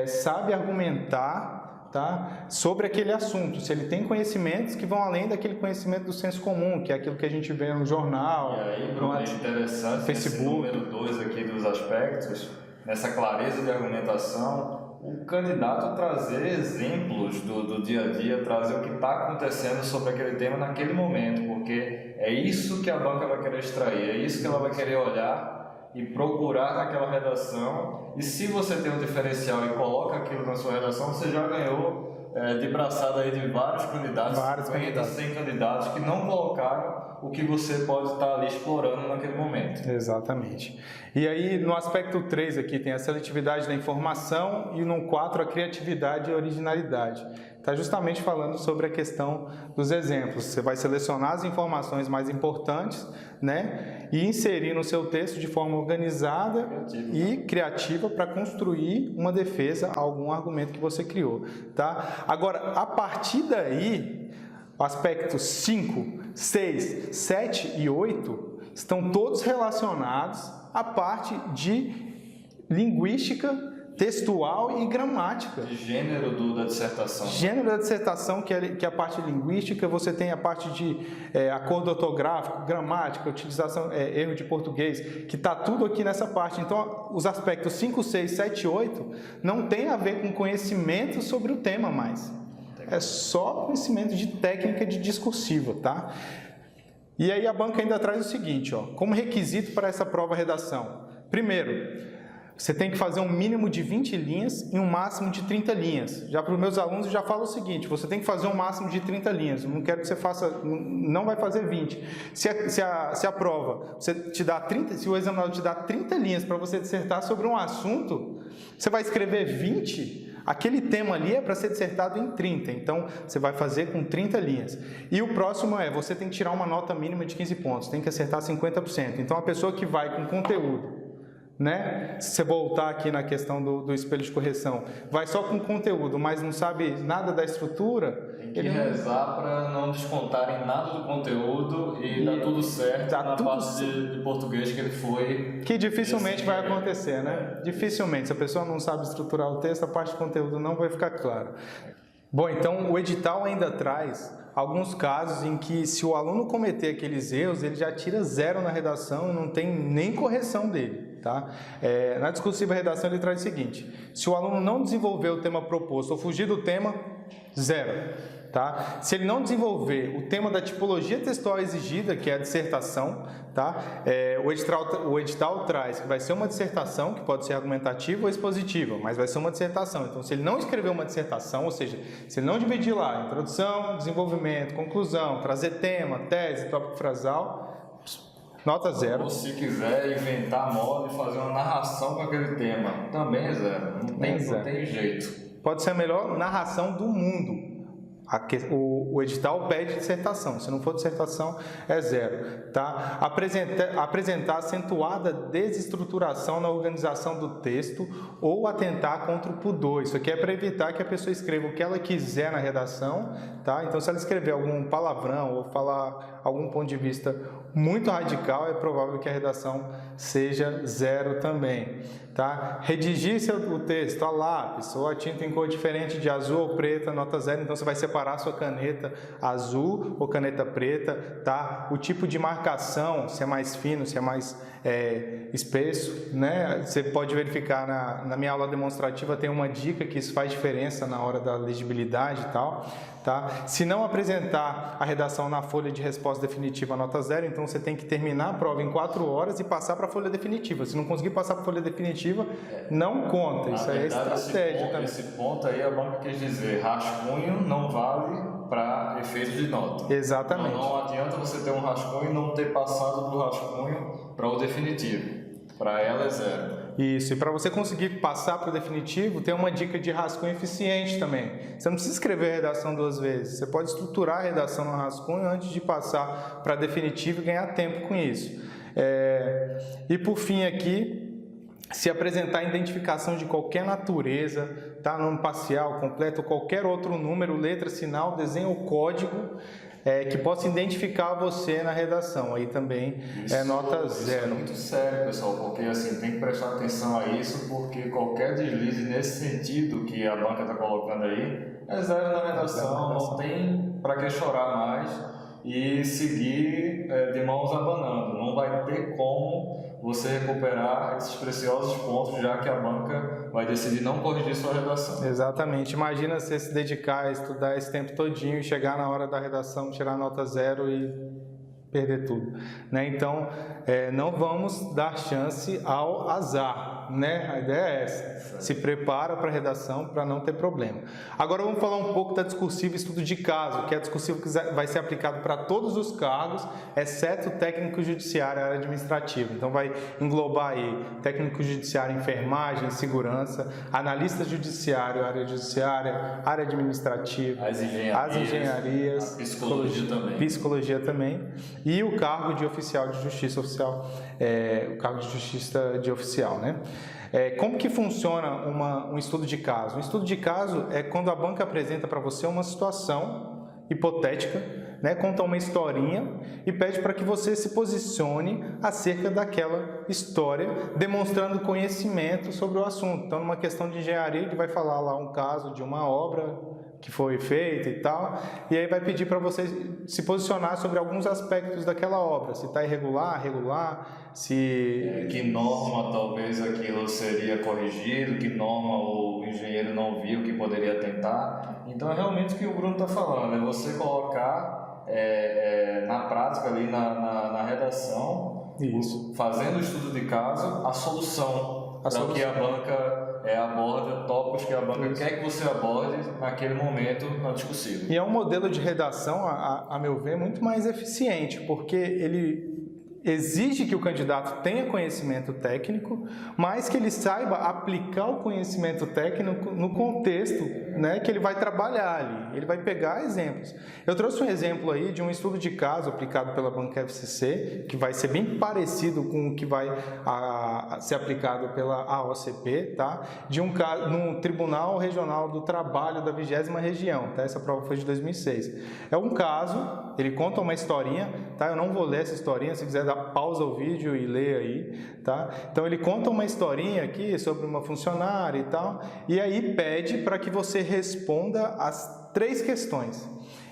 sabe argumentar, tá, sobre aquele assunto, se ele tem conhecimentos que vão além daquele conhecimento do senso comum, que é aquilo que a gente vê no jornal, e aí, Bruno, é interessante Facebook. Esse número 2 aqui dos aspectos, nessa clareza de argumentação, o candidato trazer exemplos do dia a dia, trazer o que está acontecendo sobre aquele tema naquele momento, porque é isso que a banca vai querer extrair, é isso que ela vai querer olhar e procurar naquela redação. E se você tem um diferencial e coloca aquilo na sua redação, você já ganhou de braçada aí de vários candidatos, 50, 100 candidatos que não colocaram o que você pode estar ali explorando naquele momento. Exatamente. E aí, no aspecto 3 aqui, tem a seletividade da informação e no 4, a criatividade e originalidade. Está justamente falando sobre a questão dos exemplos. Você vai selecionar as informações mais importantes, né, e inserir no seu texto de forma organizada e criativa para construir uma defesa a algum argumento que você criou, tá? Agora, a partir daí, aspectos 5, 6, 7 e 8 estão todos relacionados à parte de linguística textual e gramática. De gênero da dissertação. Gênero da dissertação, que é a parte linguística, você tem a parte de acordo ortográfico, gramática, utilização, erro de português, que está tudo aqui nessa parte. Então, os aspectos 5, 6, 7 e 8 não tem a ver com conhecimento sobre o tema mais. É só conhecimento de técnica de discursiva, tá? E aí a banca ainda traz o seguinte, ó, como requisito para essa prova redação. Primeiro, você tem que fazer um mínimo de 20 linhas e um máximo de 30 linhas. Já para os meus alunos, eu já falo o seguinte, você tem que fazer um máximo de 30 linhas. Eu não quero que você faça, não vai fazer 20. Se a prova, você te dá 30, se o examinador te dá 30 linhas para você dissertar sobre um assunto, você vai escrever 20, aquele tema ali é para ser dissertado em 30. Então, você vai fazer com 30 linhas. E o próximo você tem que tirar uma nota mínima de 15 pontos, tem que acertar 50%. Então, a pessoa que vai com conteúdo, né? Se você voltar aqui na questão do espelho de correção, vai só com conteúdo, mas não sabe nada da estrutura, tem que rezar para não descontarem nada do conteúdo e dar tudo certo na parte de português que ele foi. Que dificilmente vai acontecer, né? Dificilmente. Se a pessoa não sabe estruturar o texto, a parte de conteúdo não vai ficar clara. Bom, então o edital ainda traz alguns casos em que, se o aluno cometer aqueles erros, ele já tira 0 na redação e não tem nem correção dele. Tá? Na discursiva redação ele traz o seguinte, se o aluno não desenvolver o tema proposto ou fugir do tema, 0. Tá? Se ele não desenvolver o tema da tipologia textual exigida, que é a dissertação, tá? O edital traz que vai ser uma dissertação, que pode ser argumentativa ou expositiva, mas vai ser uma dissertação. Então, se ele não escrever uma dissertação, ou seja, se ele não dividir lá introdução, desenvolvimento, conclusão, trazer tema, tese, tópico frasal, nota 0. Ou se quiser inventar moda e fazer uma narração com aquele tema, também é 0. Não tem jeito. Pode ser a melhor narração do mundo. O edital pede dissertação, se não for dissertação é 0. Tá? Apresentar acentuada desestruturação na organização do texto ou atentar contra o pudor. Isso aqui é para evitar que a pessoa escreva o que ela quiser na redação. Tá? Então, se ela escrever algum palavrão ou falar algum ponto de vista muito radical, é provável que a redação seja 0 também. Tá? Redigir o texto a lápis ou a tinta em cor diferente de azul ou preta, nota 0. Então, você vai separar a sua caneta azul ou caneta preta. Tá? O tipo de marcação, se é mais fino, se é mais espesso, né? Você pode verificar na minha aula demonstrativa, tem uma dica que isso faz diferença na hora da legibilidade e tal, tá? Se não apresentar a redação na folha de resposta definitiva nota 0, então você tem que terminar a prova em 4 horas e passar para a folha definitiva. Se não conseguir passar para a folha definitiva, não conta. Isso aí é estratégia também. Esse ponto aí a banca quer dizer, rascunho não vale para efeito de nota. Exatamente. Então não adianta você ter um rascunho e não ter passado do rascunho para o definitivo. Para ela é 0. Isso, e para você conseguir passar para o definitivo, tem uma dica de rascunho eficiente também. Você não precisa escrever a redação 2 vezes, você pode estruturar a redação no rascunho antes de passar para definitivo e ganhar tempo com isso. E por fim aqui, se apresentar identificação de qualquer natureza, tá? Nome parcial, completo, qualquer outro número, letra, sinal, desenho ou código que possa identificar você na redação, aí também é nota 0. Isso é muito sério, pessoal, porque assim, tem que prestar atenção a isso, porque qualquer deslize nesse sentido que a banca está colocando aí, é 0 na redação, não tem para que chorar mais e seguir de mãos abanando, não vai ter como você recuperar esses preciosos pontos, já que a banca vai decidir não corrigir sua redação. Exatamente. Imagina você se dedicar a estudar esse tempo todinho e chegar na hora da redação, tirar nota 0 e perder tudo, né? Então, não vamos dar chance ao azar, né? A ideia é essa. Se prepara para a redação para não ter problema. Agora vamos falar um pouco da discursiva e estudo de caso, que é a discursiva que vai ser aplicado para todos os cargos, exceto técnico judiciário e área administrativa. Então vai englobar aí técnico judiciário, enfermagem, segurança, analista judiciário, área judiciária, área administrativa, as engenharias, a psicologia também. E o cargo de oficial de justiça oficial, o cargo de justiça de oficial, né? Como que funciona um estudo de caso? Um estudo de caso é quando a banca apresenta para você uma situação hipotética, né? Conta uma historinha e pede para que você se posicione acerca daquela história, demonstrando conhecimento sobre o assunto. Então, numa questão de engenharia, ele vai falar lá um caso de uma obra que foi feita e tal, e aí vai pedir para você se posicionar sobre alguns aspectos daquela obra, se está irregular, regular, se... que norma talvez aquilo seria corrigido, que norma o engenheiro não viu que poderia tentar. Então é realmente o que o Bruno está falando, é você colocar na prática ali na redação, isso, fazendo o estudo de caso, a solução para que a banca aborda tópicos que a banca quer que você aborde naquele momento na discussão. E é um modelo de redação, a meu ver, muito mais eficiente, porque ele exige que o candidato tenha conhecimento técnico, mas que ele saiba aplicar o conhecimento técnico no contexto, né, que ele vai trabalhar ali. Ele vai pegar exemplos. Eu trouxe um exemplo aí de um estudo de caso aplicado pela banca FCC, que vai ser bem parecido com o que vai ser aplicado pela AOCP, tá? De um caso no Tribunal Regional do Trabalho da 20ª Região, tá? Essa prova foi de 2006. É um caso, ele conta uma historinha, tá? Eu não vou ler essa historinha, se quiser dar pausa ao vídeo e ler aí, tá? Então ele conta uma historinha aqui sobre uma funcionária e tal, e aí pede para que você responda as 3 questões.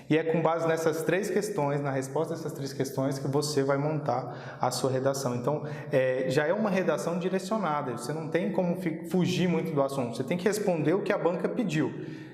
E é com base nessas 3 questões, na resposta dessas 3 questões, que você vai montar a sua redação. Então, já é uma redação direcionada, você não tem como fugir muito do assunto, você tem que responder o que a banca pediu.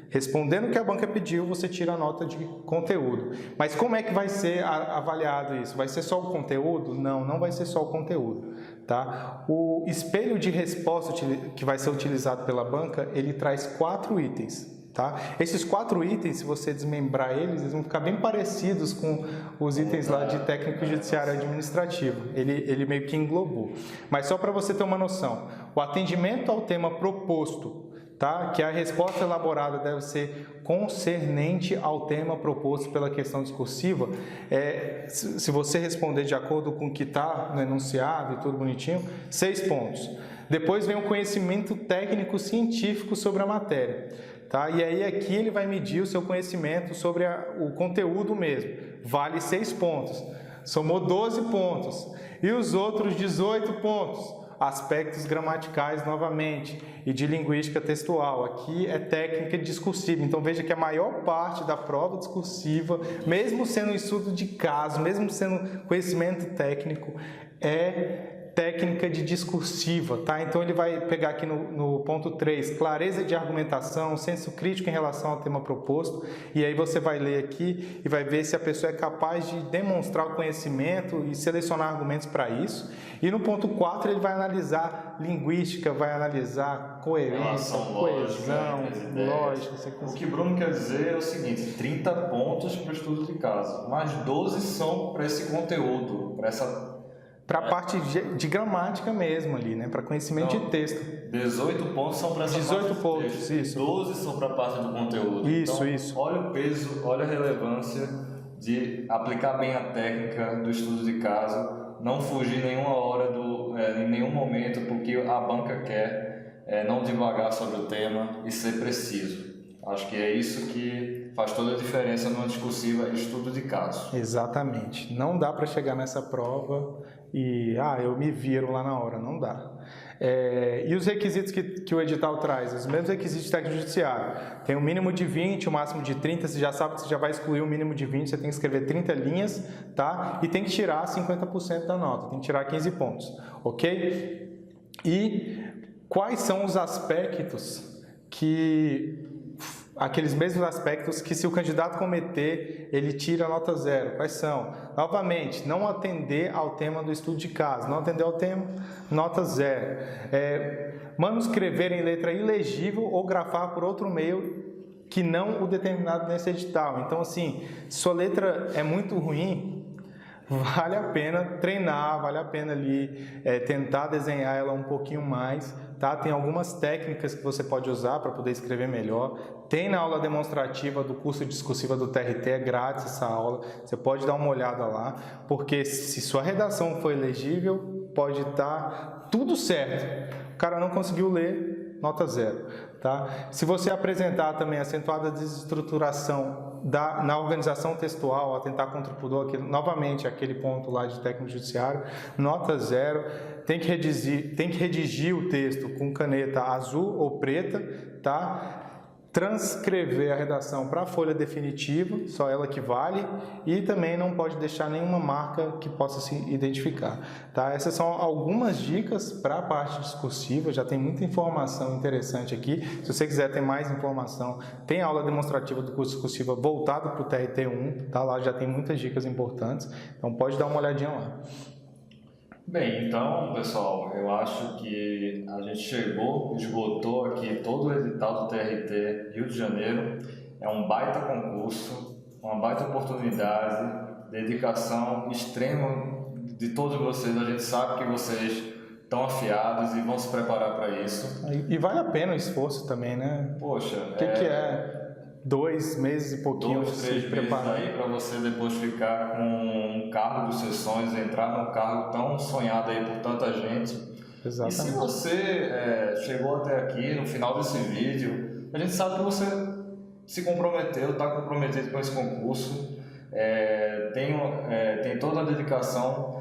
Respondendo o que a banca pediu, você tira a nota de conteúdo. Mas como é que vai ser avaliado isso? Vai ser só o conteúdo? Não, não vai ser só o conteúdo, tá? O espelho de resposta que vai ser utilizado pela banca, ele traz 4 itens, tá? Esses 4 itens, se você desmembrar eles vão ficar bem parecidos com os itens lá de técnico judiciário administrativo. Ele meio que englobou. Mas só para você ter uma noção, o atendimento ao tema proposto, tá? Que a resposta elaborada deve ser concernente ao tema proposto pela questão discursiva. Se você responder de acordo com o que está no enunciado e tudo bonitinho, 6 pontos. Depois vem o conhecimento técnico científico sobre a matéria. Tá? E aí aqui ele vai medir o seu conhecimento sobre o conteúdo mesmo. Vale 6 pontos. Somou 12 pontos. E os outros 18 pontos. Aspectos gramaticais novamente e de linguística textual. Aqui é técnica discursiva. Então veja que a maior parte da prova discursiva, mesmo sendo um estudo de caso, mesmo sendo conhecimento técnico, é técnica de discursiva, tá? Então ele vai pegar aqui no ponto 3, clareza de argumentação, senso crítico em relação ao tema proposto, e aí você vai ler aqui e vai ver se a pessoa é capaz de demonstrar o conhecimento e selecionar argumentos para isso. E no ponto 4 ele vai analisar linguística, vai analisar coerência, coesão, lógica. O que Bruno quer dizer é o seguinte, 30 pontos para o estudo de caso, mas 12 são para esse conteúdo, para a parte de gramática mesmo ali, né? Para conhecimento de texto. 18 pontos são para essa 18 parte pontos, de texto, isso. 12 são para a parte do conteúdo. Isso, então, isso. Olha o peso, olha a relevância de aplicar bem a técnica do estudo de caso, não fugir nenhuma hora, em nenhum momento, porque a banca quer não divagar sobre o tema e ser preciso. Acho que é isso que faz toda a diferença numa discursiva estudo de caso. Exatamente. Não dá para chegar nessa prova e, eu me viro lá na hora. Não dá. E os requisitos que o edital traz? Os mesmos requisitos de técnico judiciário. Tem um mínimo de 20, o máximo de 30. Você já sabe que você já vai excluir o mínimo de 20, você tem que escrever 30 linhas, tá? E tem que tirar 50% da nota, tem que tirar 15 pontos, ok? E quais são os aspectos aqueles mesmos aspectos que se o candidato cometer, ele tira nota 0. Quais são? Novamente, não atender ao tema do estudo de caso. Não atender ao tema, nota 0. Manuscrever em letra ilegível ou grafar por outro meio que não o determinado nesse edital. Então, assim, se sua letra é muito ruim, vale a pena treinar, vale a pena ali tentar desenhar ela um pouquinho mais, tá? Tem algumas técnicas que você pode usar para poder escrever melhor. Tem na aula demonstrativa do curso discursiva do TRT, é grátis essa aula, você pode dar uma olhada lá, porque se sua redação for elegível, pode estar tudo certo. O cara não conseguiu ler, nota 0. Tá? Se você apresentar também acentuada desestruturação na organização textual, atentar contra o pudor, novamente aquele ponto lá de técnico judiciário, nota 0. Tem que redigir o texto com caneta azul ou preta, tá? Transcrever a redação para a folha definitiva, só ela que vale, e também não pode deixar nenhuma marca que possa se identificar. Tá? Essas são algumas dicas para a parte discursiva, já tem muita informação interessante aqui. Se você quiser ter mais informação, tem aula demonstrativa do curso discursiva voltado para o TRT1, tá? Lá já tem muitas dicas importantes, então pode dar uma olhadinha lá. Bem, então, pessoal, eu acho que a gente esgotou aqui todo o edital do TRT Rio de Janeiro. É um baita concurso, uma baita oportunidade, dedicação extrema de todos vocês. A gente sabe que vocês estão afiados e vão se preparar para isso. E vale a pena o esforço também, né? Poxa, o que é 2 meses e pouquinho 2, 3 meses aí para você depois ficar com um cargo dos seus sonhos, entrar num cargo tão sonhado aí por tanta gente. Exatamente. E se você chegou até aqui no final desse vídeo, a gente sabe que você se comprometeu, está comprometido com esse concurso, tem toda a dedicação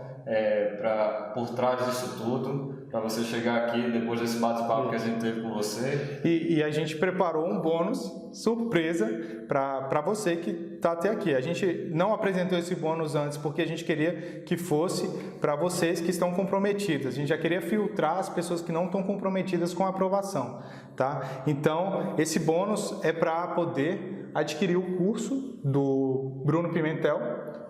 por trás disso tudo, para você chegar aqui depois desse bate-papo que a gente teve com você. E a gente preparou um bônus surpresa para você que está até aqui. A gente não apresentou esse bônus antes porque a gente queria que fosse para vocês que estão comprometidos. A gente já queria filtrar as pessoas que não estão comprometidas com a aprovação, tá? Então, esse bônus é para poder adquirir o curso do Bruno Pimentel,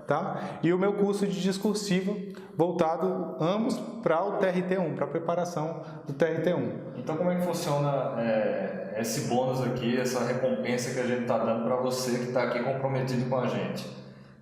tá? E o meu curso de discursiva, voltado ambos para o TRT1, para a preparação do TRT1. Então, como é que funciona esse bônus aqui, essa recompensa que a gente está dando para você que está aqui comprometido com a gente?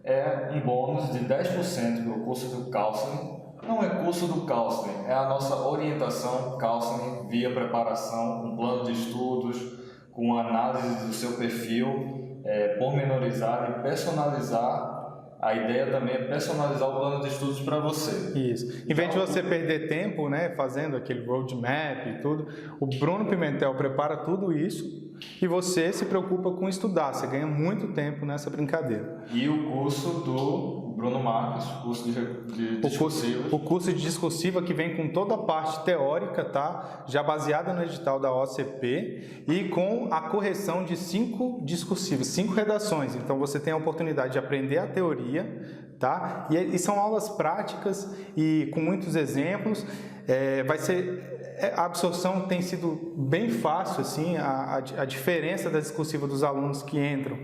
É um bônus de 10% para o curso do Counseling. Não é curso do Counseling, é a nossa orientação Counseling via preparação, com plano de estudos, com análise do seu perfil, pormenorizar e personalizar. A ideia também é personalizar o plano de estudos para você. Isso. Em vez de você perder tempo, né, fazendo aquele roadmap e tudo, o Bruno Pimentel prepara tudo isso e você se preocupa com estudar. Você ganha muito tempo nessa brincadeira. E o curso do Bruno Marques, curso de discursivas. O curso de discursiva que vem com toda a parte teórica, tá? Já baseada no edital da OCP e com a correção de 5 discursivas, 5 redações. Então você tem a oportunidade de aprender a teoria, tá? E são aulas práticas e com muitos exemplos. A absorção tem sido bem fácil, assim, a diferença da discursiva dos alunos que entram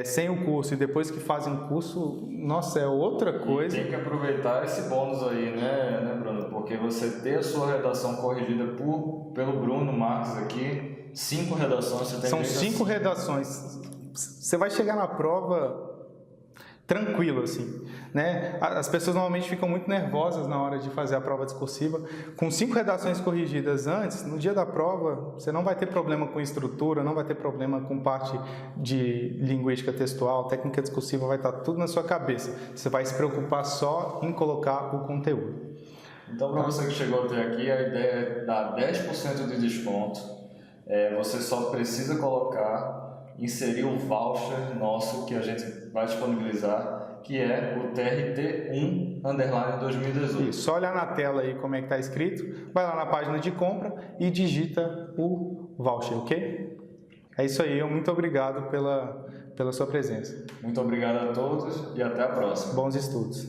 sem o curso e depois que fazem o curso, nossa, é outra coisa. E tem que aproveitar esse bônus aí, né, Bruno? Porque você ter a sua redação corrigida pelo Bruno Marques aqui, 5 redações, você tem. São 5 redações. Você vai chegar na prova tranquilo, assim, né? As pessoas normalmente ficam muito nervosas na hora de fazer a prova discursiva. Com 5 redações corrigidas antes, no dia da prova, você não vai ter problema com estrutura, não vai ter problema com parte de linguística textual, técnica discursiva, vai estar tudo na sua cabeça. Você vai se preocupar só em colocar o conteúdo. Então, para você que chegou até aqui, a ideia é dar 10% de desconto. Você só precisa inserir o voucher nosso que a gente vai disponibilizar, que é o TRT1_2018. Isso, só olhar na tela aí como é que está escrito, vai lá na página de compra e digita o voucher, ok? É isso aí, muito obrigado pela sua presença. Muito obrigado a todos e até a próxima. Bons estudos.